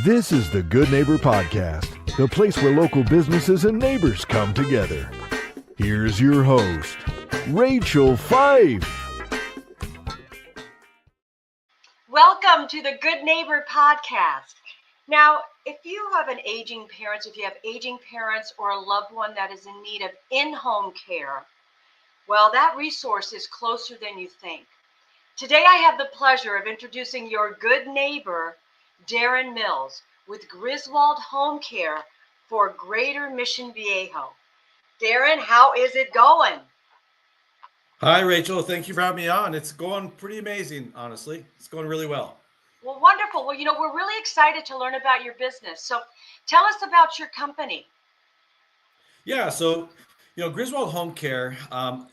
This is the Good Neighbor Podcast, the place where local businesses and neighbors come together. Here's your host, Rachel Fife. Welcome to the Good Neighbor Podcast. Now, if you have aging parents or a loved one that is in need of in-home care, well, that resource is closer than you think. Today, I have the pleasure of introducing your good neighbor, Darren Mills, with Griswold Home Care for Greater Mission Viejo. Darren, how is it going? Hi, Rachel. Thank you for having me on. It's going pretty amazing, honestly. It's going really well. Well, wonderful. Well, we're really excited to learn about your business. So tell us about your company. Yeah, so, Griswold Home Care,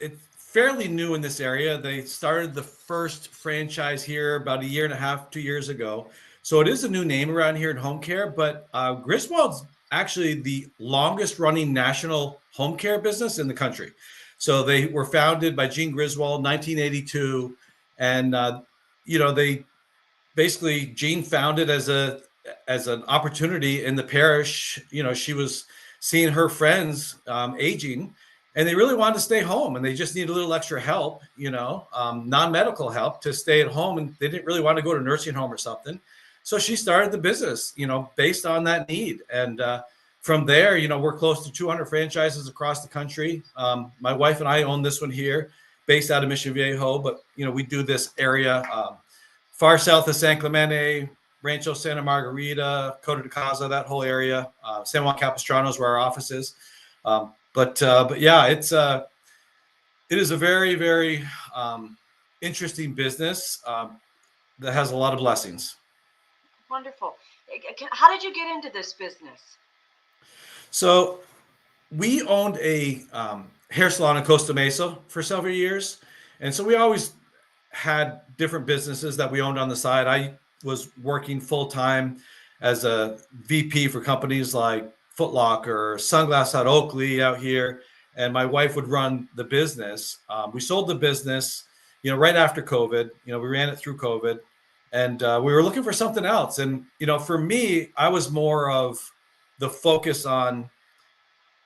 it's fairly new in this area. They started the first franchise here about 1.5 2 years ago. So it is a new name around here in home care, but Griswold's actually the longest running national home care business in the country. So they were founded by Jean Griswold in 1982. And, they basically, Jean founded as an opportunity in the parish. She was seeing her friends aging, and they really wanted to stay home, and they just need a little extra help, non-medical help to stay at home. And they didn't really want to go to a nursing home or something. So she started the business, based on that need. And from there, we're close to 200 franchises across the country. My wife and I own this one here, based out of Mission Viejo, but, we do this area far south of San Clemente, Rancho Santa Margarita, Coto de Casa, that whole area. San Juan Capistrano is where our office is. But yeah, it is a very, very interesting business that has a lot of blessings. Wonderful. How did you get into this business? So we owned a hair salon in Costa Mesa for several years. And so we always had different businesses that we owned on the side. I was working full-time as a VP for companies like Foot Locker, Sunglass Hut, Oakley out here. And my wife would run the business. We sold the business, right after COVID. We ran it through COVID. And we were looking for something else. And, for me, I was more of the focus on,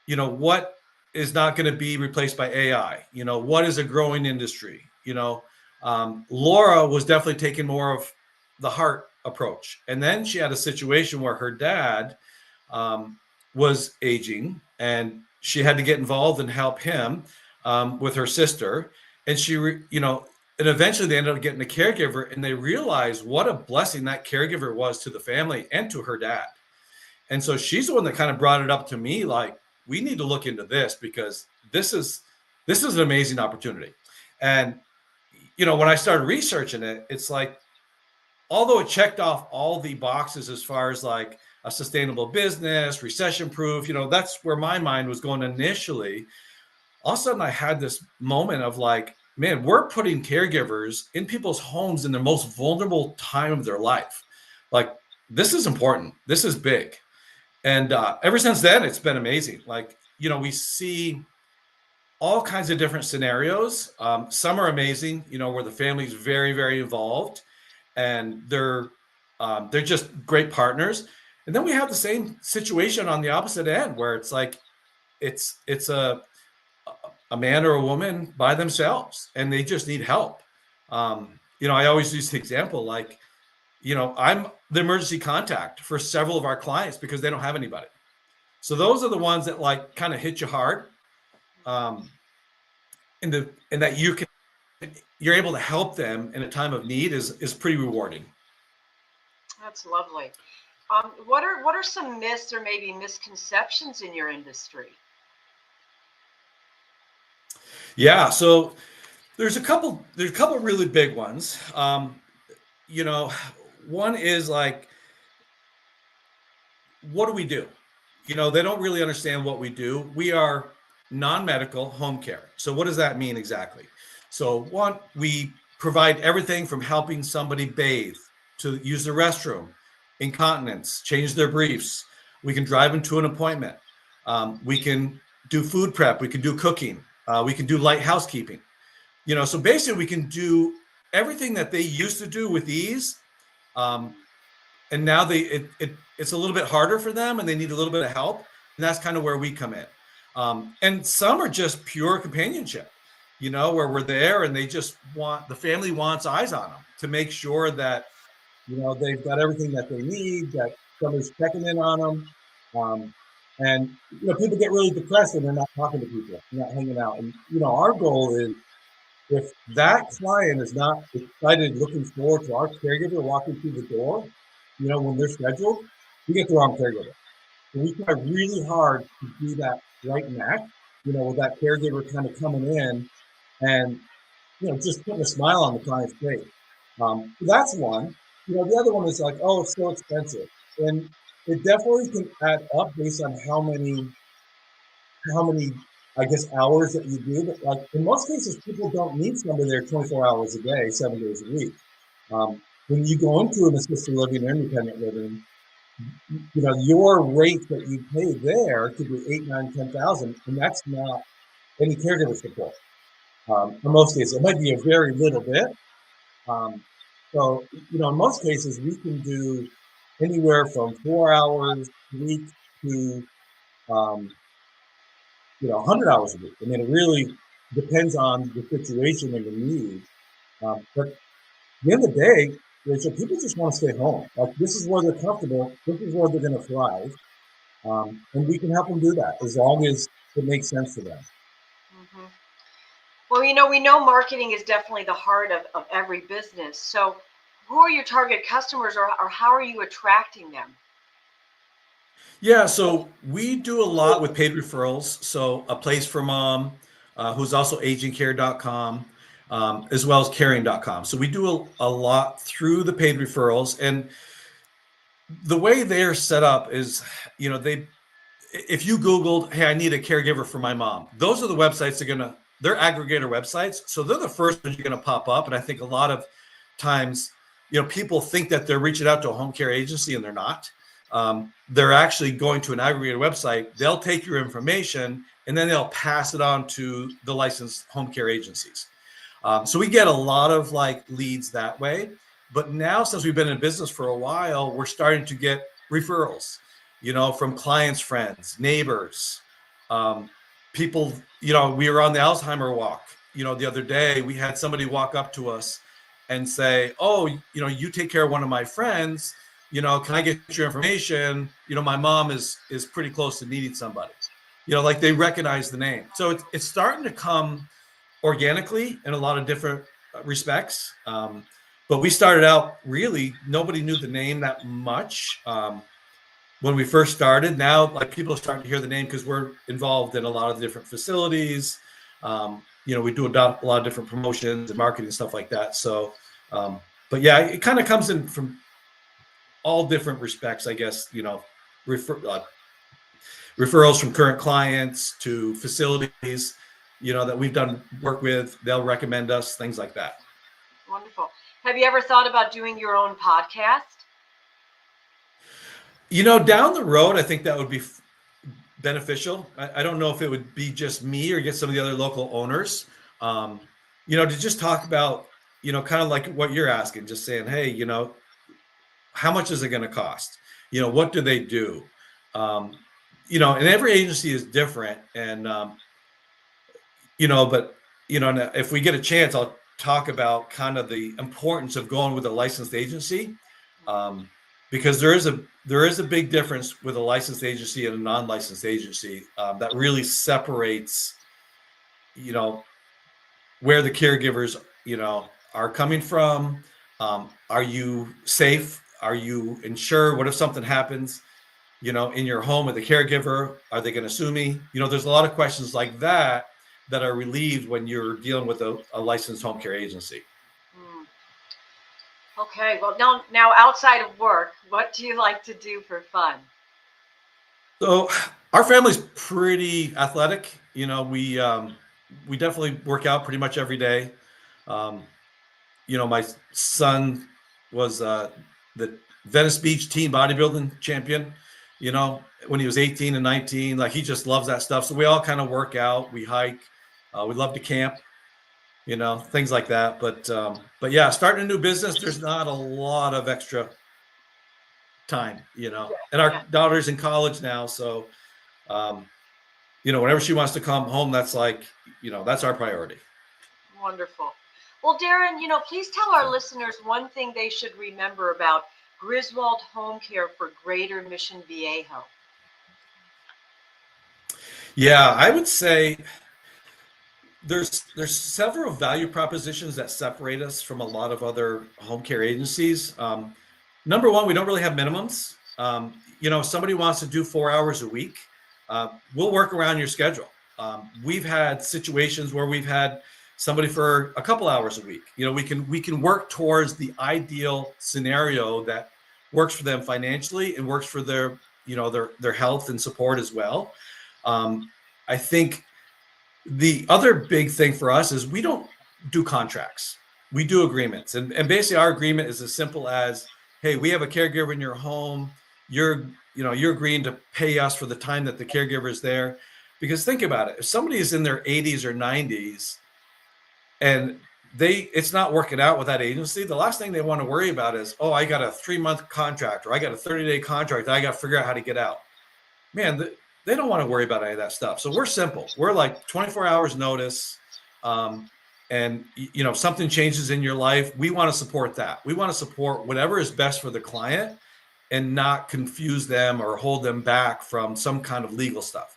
what is not going to be replaced by AI? What is a growing industry? Laura was definitely taking more of the heart approach. And then she had a situation where her dad was aging, and she had to get involved and help him with her sister. And and eventually they ended up getting a caregiver, and they realized what a blessing that caregiver was to the family and to her dad. And so she's the one that kind of brought it up to me, like, we need to look into this because this is an amazing opportunity. And, when I started researching it, it's like, although it checked off all the boxes as far as like a sustainable business, recession proof, that's where my mind was going initially. All of a sudden I had this moment of like, man, we're putting caregivers in people's homes in the most vulnerable time of their life. Like, this is important. This is big. And ever since then, it's been amazing. Like, we see all kinds of different scenarios. Some are amazing, where the family's very, very involved, and they're just great partners. And then we have the same situation on the opposite end, where it's like, it's a man or a woman by themselves, and they just need help. I always use the example, like, I'm the emergency contact for several of our clients because they don't have anybody. So those are the ones that like kind of hit you hard, and that you're able to help them in a time of need is pretty rewarding. That's lovely. What are some myths or maybe misconceptions in your industry? Yeah, so there's a couple really big ones. One is like, what do we do? They don't really understand what we do. We are non-medical home care. So what does that mean exactly? So one, we provide everything from helping somebody bathe, to use the restroom, incontinence, change their briefs. We can drive them to an appointment. We can do food prep. We can do cooking. We can do light housekeeping. So basically we can do everything that they used to do with ease, and now it's a little bit harder for them, and they need a little bit of help, and that's kind of where we come in. And some are just pure companionship, where we're there and the family wants eyes on them to make sure that they've got everything that they need, that somebody's checking in on them. And people get really depressed when they're not talking to people, not hanging out. And our goal is, if that client is not excited, looking forward to our caregiver walking through the door, when they're scheduled, we get the wrong caregiver. And we try really hard to do that right match, with that caregiver kind of coming in and, just putting a smile on the client's face. So that's one. The other one is like, oh, it's so expensive. And it definitely can add up based on how many, I guess, hours that you do. But like in most cases, people don't need somebody there 24 hours a day, 7 days a week. When you go into an assisted living or independent living, your rate that you pay there could be 8, 9, 10,000, and that's not any caregiver support. In most cases, it might be a very little bit. So, in most cases, we can do anywhere from 4 hours a week to 100 hours a week. I mean, it really depends on the situation and the need. But at the end of the day, Rachel, people just want to stay home. Like, this is where they're comfortable. This is where they're going to thrive. And we can help them do that as long as it makes sense for them. Mm-hmm. Well, we know marketing is definitely the heart of every business. So who are your target customers, or how are you attracting them? Yeah, so we do a lot with paid referrals. So A Place for Mom, who's also agingcare.com, as well as caring.com. So we do a lot through the paid referrals. And the way they're set up is, if you Googled, hey, I need a caregiver for my mom, those are the websites they're aggregator websites. So they're the first ones you're going to pop up. And I think a lot of times, people think that they're reaching out to a home care agency, and they're not. They're actually going to an aggregator website. They'll take your information and then they'll pass it on to the licensed home care agencies. So we get a lot of leads that way. But now, since we've been in business for a while, we're starting to get referrals, from clients, friends, neighbors, people. We were on the Alzheimer walk, the other day. We had somebody walk up to us and say, oh, you take care of one of my friends, can I get your information? My mom is pretty close to needing somebody. They recognize the name. So it's starting to come organically in a lot of different respects. But we started out, really, nobody knew the name that much when we first started. Now, people are starting to hear the name because we're involved in a lot of different facilities. We do a lot of different promotions and marketing and stuff like that. So, but yeah, it kind of comes in from all different respects, I guess. Referrals from current clients to facilities, that we've done work with. They'll recommend us, things like that. Wonderful. Have you ever thought about doing your own podcast? Down the road, I think that would be beneficial. I don't know if it would be just me or get some of the other local owners, to just talk about, kind of like what you're asking, just saying, hey, how much is it going to cost? What do they do? And every agency is different. And, but, if we get a chance, I'll talk about kind of the importance of going with a licensed agency, because there is a big difference with a licensed agency and a non-licensed agency that really separates, where the caregivers, are coming from. Are you safe? Are you insured? What if something happens, in your home with a caregiver? Are they going to sue me? There's a lot of questions like that are relieved when you're dealing with a licensed home care agency. Okay. Well, now outside of work, what do you like to do for fun? So our family's pretty athletic. We definitely work out pretty much every day. My son was the Venice Beach teen bodybuilding champion, when he was 18 and 19. He just loves that stuff. So we all kind of work out, we hike, we love to camp, things like that. But yeah, starting a new business, there's not a lot of extra time, and our daughter's in college now. So, whenever she wants to come home, that's like, that's our priority. Wonderful. Well, Darren, please tell our listeners one thing they should remember about Griswold Home Care for Greater Mission Viejo. Yeah, I would say there's several value propositions that separate us from a lot of other home care agencies. Number one, we don't really have minimums. If somebody wants to do 4 hours a week, we'll work around your schedule. We've had situations where we've had somebody for a couple hours a week. We can work towards the ideal scenario that works for them financially and works for their health and support as well. I think the other big thing for us is we don't do contracts. We do agreements. And basically our agreement is as simple as, hey, we have a caregiver in your home. You're agreeing to pay us for the time that the caregiver is there. Because think about it. If somebody is in their 80s or 90s and it's not working out with that agency, the last thing they want to worry about is, oh, I got a 3-month contract or I got a 30-day contract. I got to figure out how to get out. Man, they don't want to worry about any of that stuff. So we're simple. We're like 24 hours notice. And if something changes in your life, we want to support that. We want to support whatever is best for the client and not confuse them or hold them back from some kind of legal stuff.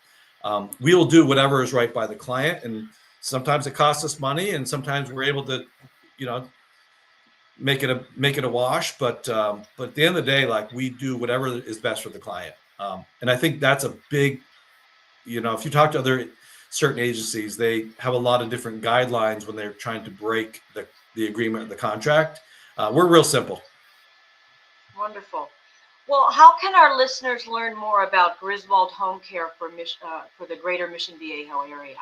We'll do whatever is right by the client. And sometimes it costs us money and sometimes we're able to, make it a wash. But at the end of the day, like, we do whatever is best for the client. And I think that's a big, if you talk to other certain agencies, they have a lot of different guidelines when they're trying to break the agreement, the contract. We're real simple. Wonderful. Well, how can our listeners learn more about Griswold Home Care for the Greater Mission Viejo area?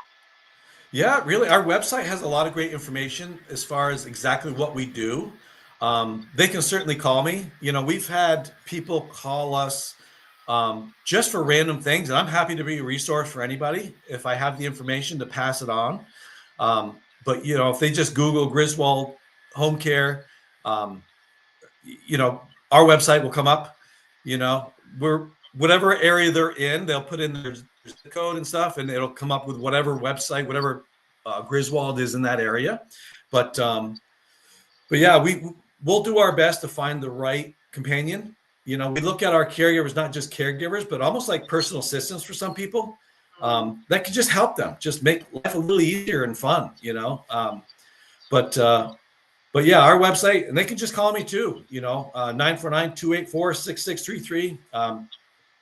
Yeah, really. Our website has a lot of great information as far as exactly what we do. They can certainly call me. We've had people call us just for random things, and I'm happy to be a resource for anybody if I have the information to pass it on. But if they just Google Griswold Home Care, our website will come up. We're whatever area they're in, they'll put in their zip code and stuff, and it'll come up with whatever website, whatever Griswold is in that area. But yeah, we'll do our best to find the right companion. We look at our caregivers, not just caregivers, but almost like personal assistants for some people that could just help them, just make life a little easier and fun, But yeah, our website, and they can just call me too, 949-284-6633.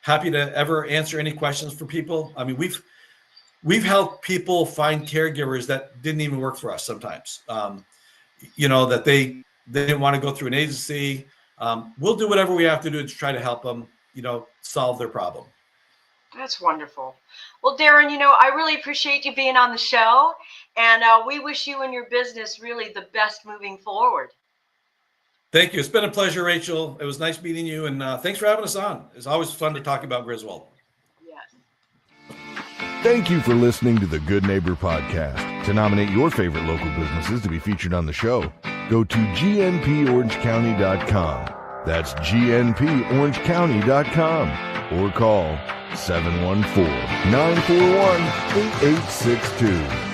Happy to ever answer any questions for people. I mean, we've helped people find caregivers that didn't even work for us sometimes, that they didn't want to go through an agency. We'll do whatever we have to do to try to help them, solve their problem. That's wonderful. Well, Darren, I really appreciate you being on the show, and we wish you and your business really the best moving forward. Thank you. It's been a pleasure, Rachel. It was nice meeting you, and thanks for having us on. It's always fun to talk about Griswold. Yes. Thank you for listening to the Good Neighbor Podcast. To nominate your favorite local businesses to be featured on the show, go to gnporangecounty.com. That's gnporangecounty.com, or call 714-941-8862.